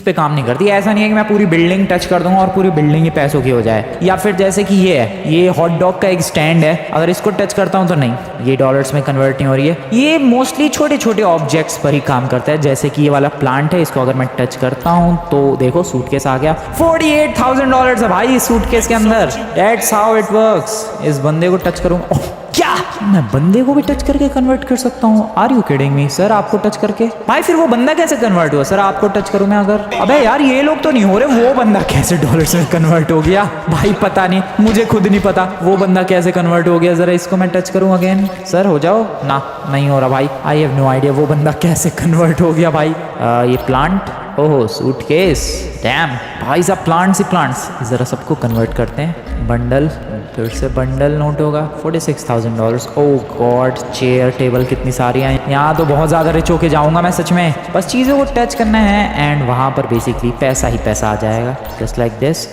पे काम नहीं करती। ऐसा नहीं है कि मैं पूरी बिल्डिंग टच कर दूंगा और पूरी बिल्डिंग ही पैसों की हो जाए। या फिर जैसे कि ये है, ये हॉट डॉग का एक स्टैंड है, अगर इसको टच करता हूँ तो नहीं, ये डॉलर्स में कन्वर्ट नहीं हो रही है। ये मोस्टली छोटे छोटे ऑब्जेक्ट्स पर ही काम करता है। जैसे कि ये वाला प्लांट है, इसको अगर मैं टच करता हूँ तो देखो सूटकेस आ गया। $48,000 है भाई इस सूटकेस के अंदर। That's how it works. इस बंदे को टच करूँगा, क्या मैं बंदे को भी टच करके कन्वर्ट कर सकता हूँ? Are you kidding me sir? आपको टच करके भाई फिर वो बंदा कैसे कन्वर्ट हुआ? सर आपको टच करूँ मैं अगर? अबे यार ये लोग तो नहीं हो रहे, वो बंदा कैसे डॉलर्स में कन्वर्ट हो गया भाई? पता नहीं, मुझे खुद नहीं पता वो बंदा कैसे कन्वर्ट हो गया। जरा इसको मैं टच करूँ अगेन। सर हो जाओ ना, नहीं हो रहा भाई। आई हैव नो आइडिया वो बंदा कैसे कन्वर्ट हो गया भाई। ये प्लांट, ओहो सूटकेस, डैम भाई साहब प्लांट्स ही प्लांट्स। जरा सबको कन्वर्ट करते हैं। बंडल, फिर से बंडल नोट होगा। $46,000। ओह गॉड, चेयर टेबल कितनी सारी हैं यहाँ। तो बहुत ज़्यादा रिच होके जाऊँगा मैं सच में। बस चीज़ों को टच करना है एंड वहाँ पर बेसिकली पैसा ही पैसा आ जाएगा, जस्ट लाइक दिस।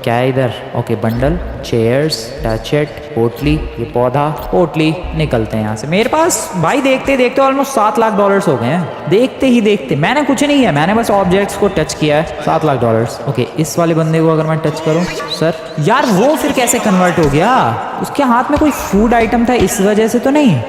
क्या है इधर? Okay bundle, chairs, touch it, पोटली, ये पौधा, पोटली, निकलते हैं यहाँ से। मेरे पास भाई देखते देखते ऑलमोस्ट $7 लाख हो गए हैं। देखते ही देखते, मैंने कुछ नहीं किया, मैंने बस ऑब्जेक्ट्स को टच किया है। $7 लाख। ओके इस वाले बंदे को अगर मैं टच करूँ, सर यार वो फिर कैसे कन्वर्ट हो गया? उसके हाथ में कोई फूड आइटम था इस वजह से तो नहीं?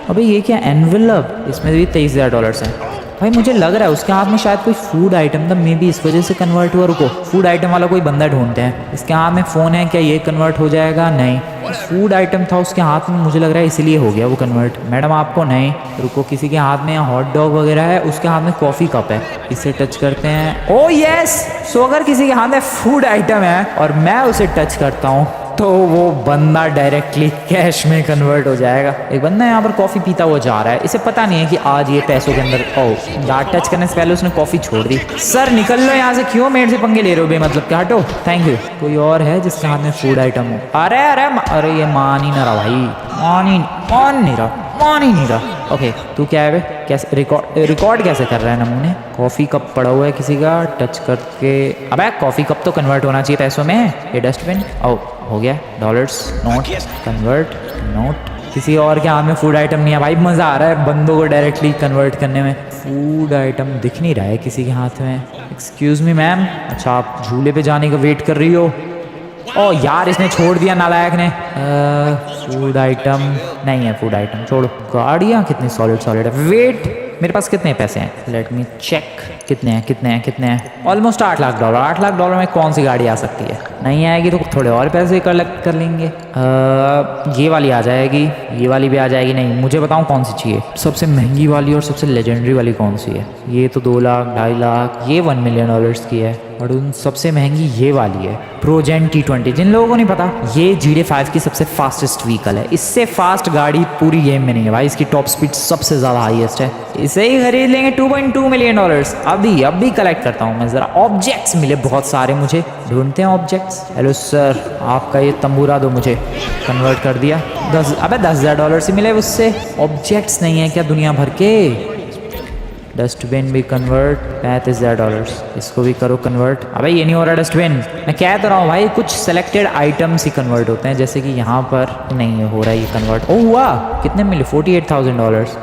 अबे ये क्या एनवेलप, इसमें भी $23,000 हैं भाई। मुझे लग रहा है उसके हाथ में शायद कोई फूड आइटम था, मे बी इस वजह से कन्वर्ट हुआ। रुको, फूड आइटम वाला कोई बंदा ढूंढते हैं। इसके हाथ में फ़ोन है, क्या ये कन्वर्ट हो जाएगा? नहीं, फूड आइटम था उसके हाथ में, मुझे लग रहा है इसलिए हो गया वो कन्वर्ट। मैडम आपको नहीं, रुको किसी के हाथ में हॉट डॉग वगैरह है, उसके हाथ में कॉफ़ी कप है, इसे टच करते हैं। ओह यस, सो अगर किसी के हाथ में फूड आइटम है और मैं उसे टच करता हूँ तो वो बंदा डायरेक्टली कैश में कन्वर्ट हो जाएगा। एक बंदा यहाँ पर कॉफ़ी पीता हुआ जा रहा है, इसे पता नहीं है कि आज ये पैसों के अंदर। ओह यार, टच करने से पहले उसने कॉफ़ी छोड़ दी। सर निकल लो यहाँ से, क्यों मेरे से पंगे ले रहे हो बेमतलब के? हटो, थैंक यू। कोई और है जिसके हाथ में फूड आइटम हो? अरे अरे अरे ये मान ही ना रहा भाई, मान ही नहीं रहा। ओके तू क्या है बे? कैसे रिकॉर्ड कैसे कर रहा है नमूने? कॉफ़ी कप पड़ा हुआ है किसी का, टच करके। अबे कॉफ़ी कप तो कन्वर्ट होना चाहिए पैसों में। ये डस्टबिन, ओ हो गया। Dollars, note, convert, note. किसी और के हाथ में फूड आइटम नहीं है भाई। मज़ा आ रहा है बंदों को डायरेक्टली कन्वर्ट करने में। फूड आइटम दिख नहीं रहा है किसी के हाथ में। एक्सक्यूज़ मी मैम, अच्छा आप झूले पे जाने का वेट कर रही हो? ओ यार इसने छोड़ दिया नालायक ने। फूड आइटम नहीं है, फूड आइटम छोड़ो। गाड़ियाँ कितनी सॉलिड है। वेट, मेरे पास कितने पैसे हैं? Let me check. कितने हैं? ऑलमोस्ट $8 लाख। $8 लाख में कौन सी गाड़ी आ सकती है? नहीं आएगी तो थोड़े और पैसे कलेक्ट कर लेंगे। ये वाली आ जाएगी, ये वाली भी आ जाएगी। नहीं, मुझे बताऊँ कौन सी चाहिए? सबसे महंगी वाली और सबसे लेजेंडरी वाली कौन सी है? ये तो 2 लाख, 2.5 लाख, ये $1 मिलियन की है। और उन सबसे महंगी ये वाली है, प्रोजेन T20। जिन लोगों को नहीं पता, ये GTA 5 की सबसे फास्टेस्ट व्हीकल है। इससे फास्ट गाड़ी पूरी गेम में नहीं है भाई। इसकी टॉप स्पीड सबसे ज़्यादा हाईएस्ट है। इसे ही खरीद लेंगे $2.2 मिलियन। अभी कलेक्ट करता हूँ मैं। ज़रा ऑब्जेक्ट्स मिले बहुत सारे मुझे, ढूंढते हैं ऑब्जेक्ट्स। हेलो सर, आपका ये तंबूरा दो मुझे। कन्वर्ट कर दिया। $10,000 ही मिले उससे। ऑब्जेक्ट्स नहीं है क्या दुनिया भर के? डस्टबिन भी कन्वर्ट, $35,000। इसको भी करो कन्वर्ट। अबे ये नहीं हो रहा डस्टबिन। मैं कह तो रहा हूँ भाई, कुछ सेलेक्टेड आइटम्स ही कन्वर्ट होते हैं, जैसे कि यहाँ पर नहीं हो रहा है ये कन्वर्ट। ओह हुआ, कितने मिले? $48,000।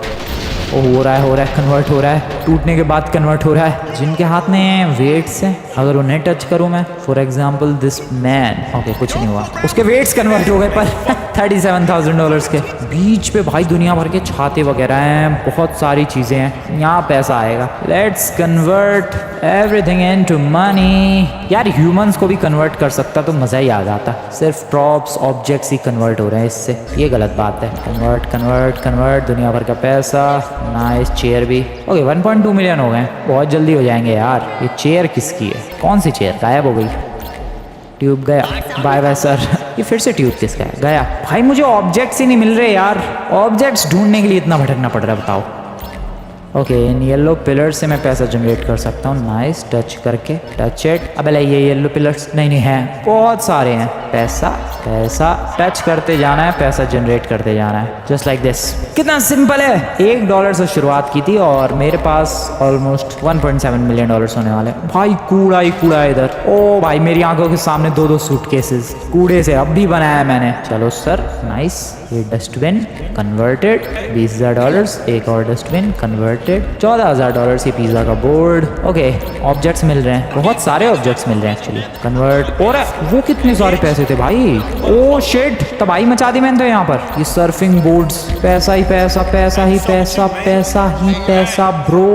ओ हो रहा है, कन्वर्ट हो रहा है। टूटने के बाद कन्वर्ट हो रहा है। जिनके हाथ में वेट्स हैं, अगर उन्हें टच करूँ मैं, for example this man, okay कुछ नहीं हुआ, उसके वेट्स कन्वर्ट हो गए पर $37,000 के। बीच पे भाई दुनिया भर के छाते वगैरह हैं, बहुत सारी चीज़ें हैं, यहाँ पैसा आएगा। Let's convert everything into money. यार ह्यूमंस को भी कन्वर्ट कर सकता तो मज़ा ही आ जाता। सिर्फ प्रॉप्स, ऑब्जेक्ट्स ही कन्वर्ट हो रहे हैं इससे, ये गलत बात है। कन्वर्ट, दुनिया भर का पैसा। नाइस, चेयर भी। ओके 1.2 मिलियन हो गए, बहुत जल्दी हो जाएंगे यार। ये चेयर किसकी है? कौन सी चेयर? गायब हो गई। ट्यूब गया, बाय बाय सर। ये फिर से ट्यूब किसका है? गया। भाई मुझे ऑब्जेक्ट्स ही नहीं मिल रहे यार। ऑब्जेक्ट्स ढूंढने के लिए इतना भटकना पड़ रहा है, बताओ। ओके इन येलो पिलर्स से मैं पैसा जनरेट कर सकता हूँ। नाइस, टच करके, टच इट। अब ये येलो पिलर्स नहीं है, बहुत सारे हैं। पैसा पैसा टच करते जाना है, पैसा जनरेट करते जाना है, जस्ट लाइक दिस। कितना सिंपल है। $1 से शुरुआत की थी और मेरे पास ऑलमोस्ट $1.7 मिलियन होने वाले। भाई कूड़ा ही कूड़ा है इधर। ओ भाई मेरी आंखों के सामने 2 सूटकेसेस कूड़े से अब भी बनाया है मैंने। चलो सर, नाइस। ये डस्टबिन कन्वर्टेड, $20,000। एक और डस्टबिन कन्वर्टेड, $14,000। ये पिज्जा का बोर्ड। ओके, ऑब्जेक्ट्स मिल रहे हैं, बहुत सारे ऑब्जेक्ट्स मिल रहे हैं एक्चुअली। कन्वर्ट। और वो कितने सारे पैसे थे भाई। ओ शिट, तबाही मचा दी मैंने तो यहाँ पर। ये सर्फिंग बोर्ड्स, पैसा ही पैसा, पैसा ही पैसा, पैसा ही पैसा ब्रो।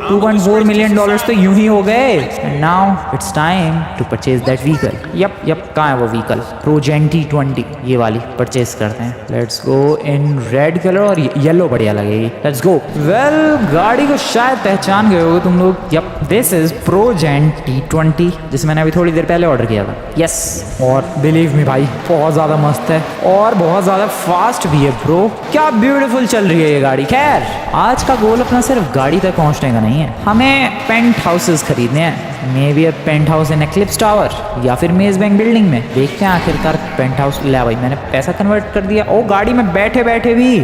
$2.4 मिलियन तो यूं ही हो गए। And now it's time to purchase that vehicle. Yup, कहाँ है वो व्हीकल? प्रोजेन T20, ये वाली परचेज करते हैं। Let's go in red colour और येलो बढ़िया लगेगी। Let's go. वेल, गाड़ी को शायद पहचान गए होगे तुम लोग। यप, दिस इज प्रोजेन T20, जिसे मैंने अभी थोड़ी देर पहले ऑर्डर किया था। यस, और बिलीव मी भाई बहुत ज़्यादा मस्त है और बहुत ज़्यादा फास्ट भी है ब्रो। क्या ब्यूटीफुल चल रही है ये गाड़ी। खैर, आज का गोल अपना सिर्फ गाड़ी तक पहुंचने का नहीं है, हमें पेंट हाउसेस खरीदने हैं। Maybe a penthouse in Eclipse tower या फिर मेज बैंक बिल्डिंग में। देखते हैं आखिरकार पेंट हाउस। ले भाई, मैंने पैसा कन्वर्ट कर दिया। ओ, गाड़ी में बैठे बैठे भी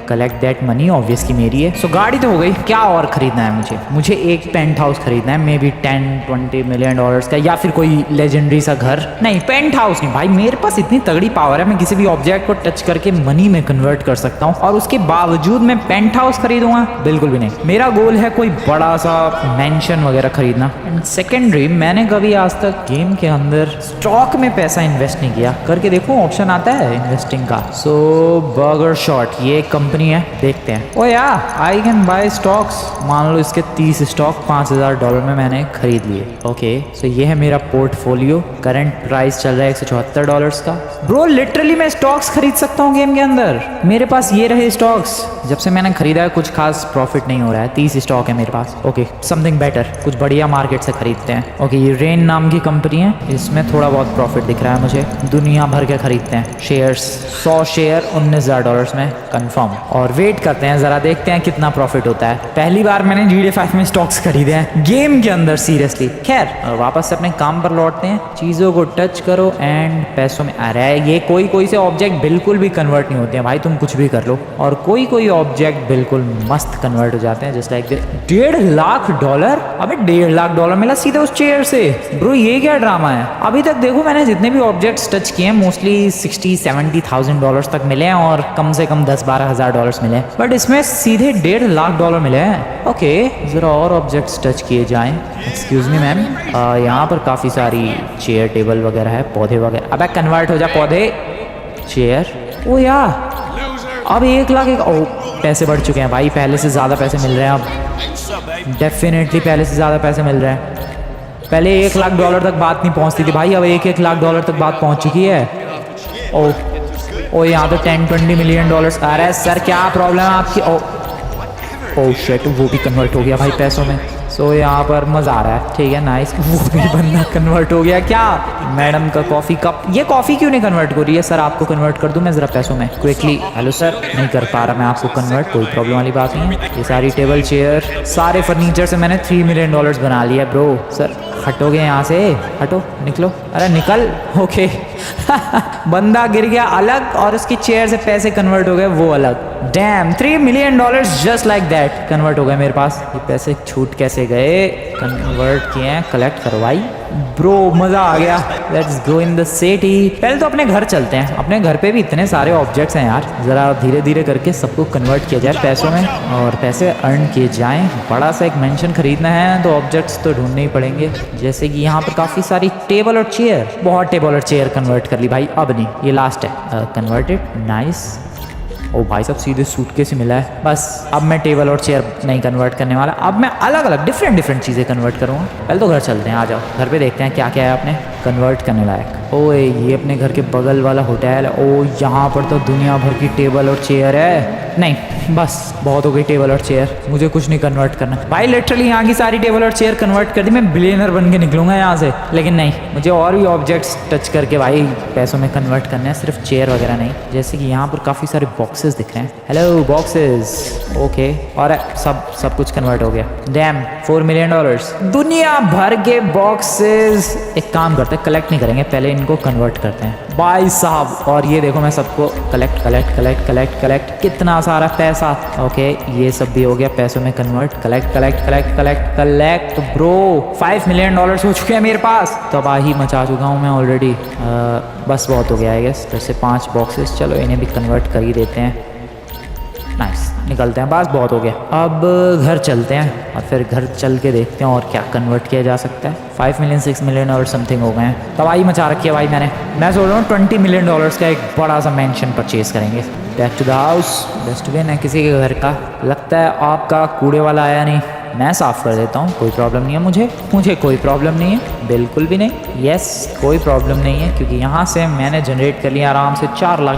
कलेक्ट दैट मनी ऑब्वियसली मेरी है। सो गाड़ी तो हो गई। क्या और खरीदना है मुझे एक पेंट हाउस खरीदना है। मे बी $10-20 मिलियन का, या फिर कोई लेजेंडरी सा घर। नहीं, पेंट हाउस नहीं भाई। मेरे पास इतनी तगड़ी पावर है, मैं किसी भी ऑब्जेक्ट को टच करके मनी में कन्वर्ट कर सकता हूँ, और उसके बावजूद मैं पेंट हाउस खरीदूंगा? बिल्कुल भी नहीं। मेरा गोल है कोई बड़ा सा मैंशन वगैरह खरीदना। एंड सेकेंडरी, मैंने कभी आज तक गेम के अंदर स्टॉक में पैसा इन्वेस्ट नहीं किया। करके देखो, ऑप्शन आता है इन्वेस्टिंग का। सो बर्गर शॉट, ये एक कंपनी है, देखते हैं। ओ या, आई कैन बाय स्टॉक्स। मान लो इसके 30 स्टॉक $5,000 में मैंने खरीद लिए। ओके, सो ये है मेरा पोर्टफोलियो। करंट प्राइस चल रहा है $174 का। ब्रो लिटरली मैं स्टॉक्स खरीद सकता हूँ गेम के अंदर। मेरे पास ये रहे स्टॉक्स। जब से मैंने खरीदा है कुछ खास प्रॉफिट नहीं हो रहा है। 30 स्टॉक है मेरे पास। ओके, समथिंग बेटर, कुछ बढ़िया मार्केट से खरीदते हैं। ओके, ये रेन नाम की कंपनी है, इसमें थोड़ा बहुत प्रॉफिट दिख रहा है मुझे। दुनिया भर के खरीदते हैं शेयर्स। 100 शेयर $19,000 में कंफर्म। और वेट करते हैं जरा, देखते हैं कितना प्रॉफिट होता है। पहली बार मैंने GTA 5 में स्टॉक्स खरीदे हैं गेम के अंदर, सीरियसली। खैर, वापस से अपने काम पर लौटते हैं। चीज़ों को टच करो एंड पैसों में आ रहा है। ये कोई से ऑब्जेक्ट बिल्कुल भी कन्वर्ट नहीं होते हैं भाई, तुम कुछ भी कर लो। और कोई ऑब्जेक्ट बिल्कुल मस्त कन्वर्ट हो जाते हैं, जस्ट लाइक दिस। $1.5? अबे $1.5 मिला सीधे उस चेयर से। ब्रो ये क्या ड्रामा है? अभी तक देखो मैंने जितने भी ऑब्जेक्ट्स टच किए हैं मोस्टली $60,000-70,000 तक मिले हैं, और कम से कम $10,000-12,000 मिले हैं। बट इसमें सीधे $1.5 मिले हैं। ओके, जरा और ऑब्जेक्ट्स टच किए जाएं। एक्सक्यूज मी मैम, यहाँ पर काफ़ी सारी चेयर टेबल वगैरह है, पौधे वगैरह। अबे कन्वर्ट हो जा पौधे, चेयर। ओ या, अब 1 लाख पैसे बढ़ चुके हैं भाई, पहले से ज़्यादा पैसे मिल रहे हैं अब। डेफिनेटली पहले से ज़्यादा पैसे मिल रहे हैं। पहले $1 लाख तक बात नहीं पहुंचती थी भाई, अब $1 लाख तक बात पहुंच चुकी है। ओ यहाँ तो $10-20 मिलियन। अरे सर क्या प्रॉब्लम है आपकी? ओ शिट, वो भी कन्वर्ट हो गया भाई पैसों में। सो यहाँ पर मज़ा आ रहा है। ठीक है, नाइस। वो भी बंदा कन्वर्ट हो गया। क्या मैडम का कॉफ़ी कप? ये कॉफ़ी क्यों नहीं कन्वर्ट हो रही है? सर आपको कन्वर्ट कर दूँ मैं ज़रा पैसों में क्विकली? हेलो सर, नहीं कर पा रहा मैं आपको कन्वर्ट, कोई प्रॉब्लम वाली बात नहीं है। ये सारी टेबल चेयर सारे फर्नीचर से मैंने $3 मिलियन बना लिया ब्रो। सर हटोगे यहाँ से? हटो, निकलो। अरे निकल। ओके बंदा गिर गया अलग और उसकी चेयर से पैसे कन्वर्ट हो गए वो अलग। Dam, $3 million just like that convert हो गए मेरे पास। ये पैसे छूट कैसे गए? कन्वर्ट किए हैं, कलेक्ट करवाई। ब्रो मज़ा आ गया। Let's go in the city. पहले तो अपने घर चलते हैं। अपने घर पे भी इतने सारे ऑब्जेक्ट्स हैं यार, ज़रा धीरे धीरे करके सबको कन्वर्ट किया जाए पैसों में और पैसे अर्न किए जाएं। बड़ा सा एक मेंशन खरीदना है तो ऑब्जेक्ट्स तो ढूंढने ही पड़ेंगे। जैसे कि यहाँ पर काफ़ी सारी टेबल और चेयर, बहुत टेबल और चेयर कन्वर्ट कर ली भाई। अब नहीं, ये लास्ट है। Converted, nice. ओ भाई साहब सीधे सूटकेस से मिला है। बस अब मैं टेबल और चेयर नहीं कन्वर्ट करने वाला, अब मैं अलग अलग डिफरेंट चीज़ें कन्वर्ट करूँगा। पहले तो घर चलते हैं, आ जाओ घर पे देखते हैं क्या क्या है अपने कन्वर्ट करने लायक। ओए ये अपने घर के बगल वाला होटल है। ओ यहाँ पर तो दुनिया भर की टेबल और चेयर है। नहीं बस बहुत हो गई टेबल और चेयर, मुझे कुछ नहीं कन्वर्ट करना भाई। लिटरली यहाँ की सारी टेबल और चेयर कन्वर्ट कर दी, मैं बिलियनर बन के निकलूंगा यहाँ से। लेकिन नहीं, मुझे और भी ऑब्जेक्ट्स टच करके भाई पैसों में कन्वर्ट करने हैं, सिर्फ चेयर वगैरह नहीं। जैसे कि यहाँ पर काफ़ी सारे बॉक्सेस दिख रहे हैं। Hello boxes, okay. और सब कुछ कन्वर्ट हो गया। Dam, $4 million. दुनिया भर के बॉक्सेस। एक काम करते करते हैं, कलेक्ट नहीं करेंगे, पहले इनको कन्वर्ट करते हैं भाई साहब। और ये देखो मैं सबको कलेक्ट कितना सारा पैसा। ओके ये सब भी हो गया पैसों में कन्वर्ट। कलेक्ट ब्रो, $5 मिलियन हो चुके हैं मेरे पास। तबाही मचा चुका हूँ मैं ऑलरेडी। बस बहुत हो गया आई गेस। जैसे 5 बॉक्सेस, चलो इन्हें भी कन्वर्ट कर ही देते हैं। नाइस, निकलते हैं, बस बहुत हो गया। अब घर चलते हैं और फिर घर चल के देखते हैं और क्या कन्वर्ट किया जा सकता है। 5 मिलियन 6 मिलियन और समथिंग हो गए हैं। तबाही मचा रखी है भाई मैंने। मैं सोच रहा हूँ $20 मिलियन का एक बड़ा सा मैंशन परचेज करेंगे। Back to the house. Dustbin है किसी के घर का, लगता है आपका कूड़े वाला आया नहीं, मैं साफ़ कर देता हूँ, कोई प्रॉब्लम नहीं है मुझे कोई प्रॉब्लम नहीं है, बिल्कुल भी नहीं। यस कोई प्रॉब्लम नहीं है क्योंकि यहाँ से मैंने जनरेट कर लिया आराम से $4 लाख।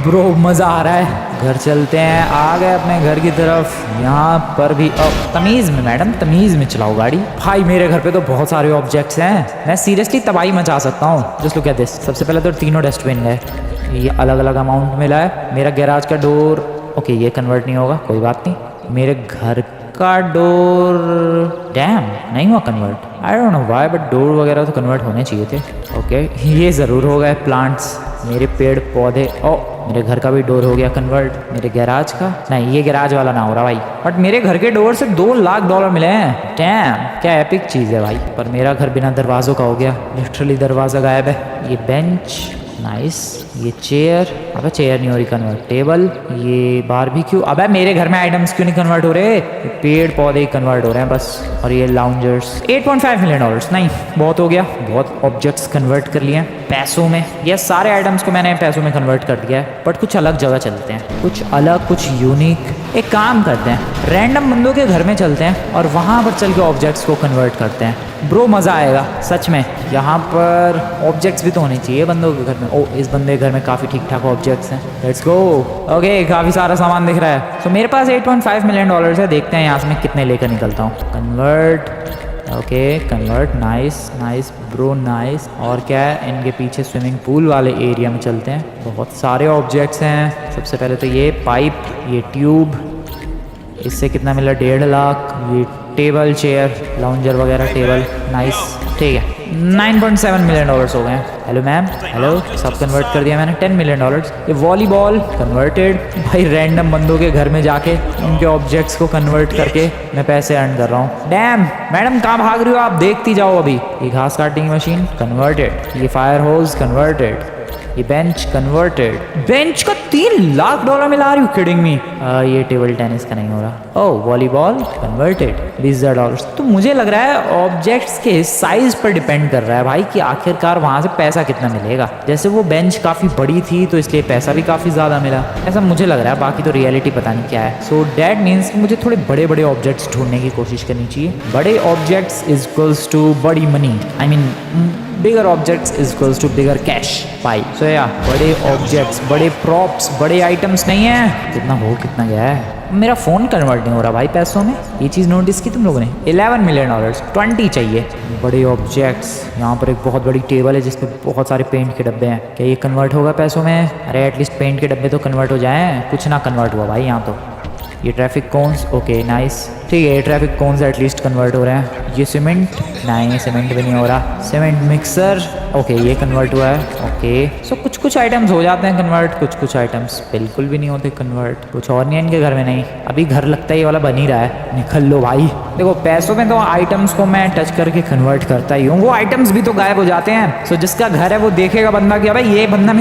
ब्रो मज़ा आ रहा है। घर चलते हैं, आ गए अपने घर की तरफ। यहाँ पर भी तमीज़ में मैडम, तमीज़ में चलाओ गाड़ी। भाई मेरे घर पे तो बहुत सारे ऑब्जेक्ट्स हैं, मैं सीरियसली तबाही मचा सकता हूँ। Just look at this. सबसे पहले तो तीनों डस्टबिन है, ये अलग अलग अमाउंट मिला है। मेरा गैराज का डोर, ओके ये कन्वर्ट नहीं होगा, कोई बात नहीं। मेरे घर का डोर, डैम नहीं हुआ convert. I don't know why, but door वगैरह तो कन्वर्ट होने चाहिए थे। ओके ये ज़रूर हो गए प्लांट्स, मेरे पेड़ पौधे। ओ मेरे घर का भी डोर हो गया कन्वर्ट। मेरे गैराज का नहीं, ये गैराज वाला ना हो रहा भाई, बट मेरे घर के डोर से $2 लाख मिले हैं। डैम क्या एपिक चीज़ है भाई। पर मेरा घर बिना दरवाज़ों का हो गया, लिटरली दरवाज़ा गायब है। ये बेंच, नाइस। ये चेयर, अबे चेयर नहीं हो रही कन्वर्ट। टेबल, ये बारबेक्यू, अबे मेरे घर में आइटम्स क्यों नहीं कन्वर्ट हो रहे? पेड़ पौधे कन्वर्ट हो रहे हैं बस। और ये लाउंजर्स, $8.5 मिलियन। नहीं बहुत हो गया, बहुत ऑब्जेक्ट्स कन्वर्ट कर लिए हैं पैसों में। ये सारे आइटम्स को मैंने पैसों में कन्वर्ट कर दिया है। बट कुछ अलग जगह चलते हैं, कुछ अलग, कुछ यूनिक। एक काम करते हैं, रैंडम बंदों के घर में चलते हैं और वहाँ पर चल के ऑब्जेक्ट्स को कन्वर्ट करते हैं। ब्रो मज़ा आएगा सच में। यहाँ पर ऑब्जेक्ट्स भी तो होने चाहिए बंदों के घर में। ओ इस बंदे के घर में काफ़ी ठीक ठाक ऑब्जेक्ट्स हैं। Let's go. ओके काफ़ी सारा सामान दिख रहा है। तो मेरे पास $8.5 मिलियन है। देखते हैं यहाँ से मैं कितने लेकर निकलता हूँ। Convert, okay convert, nice bro nice. और क्या है, इनके पीछे स्विमिंग पूल वाले एरिया में चलते हैं। बहुत सारे ऑब्जेक्ट्स हैं। सबसे पहले तो ये पाइप, ये ट्यूब, इससे कितना मिला? $1.5 लाख। ये टेबल, चेयर, लाउंजर वगैरह, टेबल, नाइस ठीक है। $9.7 मिलियन हो गए हैं। हेलो मैम, हेलो, सब कन्वर्ट कर दिया मैंने। $10 मिलियन। ये वॉलीबॉल कन्वर्टेड। भाई रैंडम बंदों के घर में जाके उनके ऑब्जेक्ट्स को कन्वर्ट करके मैं पैसे अर्न कर रहा हूँ। डैम मैडम कहाँ भाग रही हो आप, देखती जाओ अभी। ये घास काटने की मशीन कन्वर्टेड। ये फायर होज कन्वर्टेड। ये बेंच कन्वर्टेड। बेंच का $3 लाख मिला रही हूँ, किडिंग मी। ये टेबल टेनिस का नहीं हो रहा। ओह वॉलीबॉल कन्वर्टेड, $20,000। तो मुझे लग रहा है ऑब्जेक्ट्स के साइज पर डिपेंड कर रहा है भाई कि आखिरकार वहाँ से पैसा कितना मिलेगा। जैसे वो बेंच काफ़ी बड़ी थी तो इसलिए पैसा भी काफ़ी ज़्यादा मिला, ऐसा मुझे लग रहा है। बाकी तो रियलिटी पता नहीं क्या है। सो डैट मीन्स कि मुझे थोड़े बड़े बड़े ऑब्जेक्ट्स ढूंढने की कोशिश करनी चाहिए। बड़े ऑब्जेक्ट्स इज इक्वल्स टू बड़ी money, I mean bigger objects is equals to bigger cash पाई। सो या बड़े ऑब्जेक्ट्स, बड़े प्रॉप्स, बड़े आइटम्स नहीं है। कितना हो, कितना गया है? मेरा फ़ोन कन्वर्ट नहीं हो रहा भाई पैसों में। ये चीज़ नोटिस की तुम लोगों ने? $11 मिलियन, 20 चाहिए। बड़े ऑब्जेक्ट्स, यहाँ पर एक बहुत बड़ी टेबल है जिसपे बहुत सारे पेंट के डब्बे हैं। क्या ये कन्वर्ट होगा पैसों में? अरे एटलीस्ट पेंट के डब्बे तो कन्वर्ट हो जाएं। कुछ ना कन्वर्ट हुआ भाई यहाँ तो। ये ट्रैफिक कोन्स, ओके नाइस ठीक है। ये ट्रैफिक कोन्स एटलीस्ट कन्वर्ट हो रहे हैं। ये सीमेंट, नहीं सीमेंट भी नहीं हो रहा। सीमेंट मिक्सर, ओके ये कन्वर्ट हुआ है। ओके सो कुछ कुछ आइटम्स हो जाते हैं कन्वर्ट, कुछ कुछ आइटम्स बिल्कुल भी नहीं होते कन्वर्ट। कुछ और नहीं है इनके घर में। नहीं अभी घर लगता है ये वाला बन ही रहा है। निकल लो भाई। देखो पैसों में तो आइटम्स को मैं टच करके कन्वर्ट करता ही हूँ, वो आइटम्स भी तो गायब हो जाते हैं। सो जिसका घर है वो देखेगा बंदा कि भाई ये बंदा